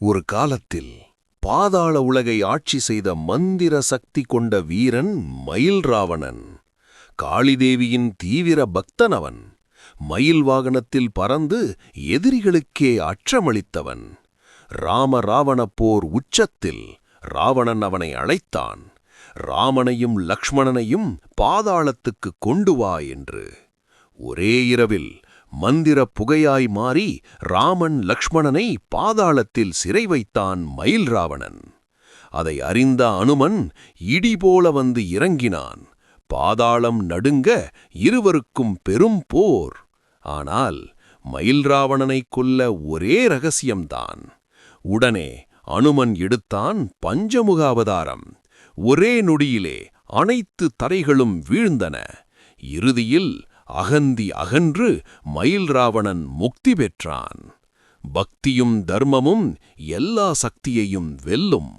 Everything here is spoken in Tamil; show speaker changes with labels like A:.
A: ஒரு காலத்தில் பாதாள உலகை ஆட்சி செய்த மந்திர சக்தி கொண்ட வீரன் மயில் ராவணன். காளிதேவியின் தீவிர பக்தன் அவன். மயில் வாகனத்தில் பறந்து எதிரிகளுக்கே அச்சமளித்தவன். ராம ராவண போர் உச்சத்தில் ராவணன் அவனை அழைத்தான். ராமனையும் லக்ஷ்மணனையும் பாதாளத்துக்கு கொண்டு வா என்று. ஒரே இரவில் மந்திர புகையாய் மாறி ராமன் லக்ஷ்மணனை பாதாளத்தில் சிறை வைத்தான் மயில் ராவணன். அதை அறிந்த அனுமன் இடிபோல வந்து இறங்கினான். பாதாளம் நடுங்க இருவருக்கும் பெரும் போர். ஆனால் மயில் ராவணனை கொல்ல ஒரே ரகசியம்தான். உடனே அனுமன் எடுத்தான் பஞ்சமுக அவதாரம். ஒரே நொடியிலே அனைத்து தரைகளும் வீழ்ந்தன. இறுதியில் அகந்தி அகன்று மயில் ராவணன் முக்தி பெற்றான். பக்தியும் தர்மமும் எல்லா சக்தியையும் வெல்லும்.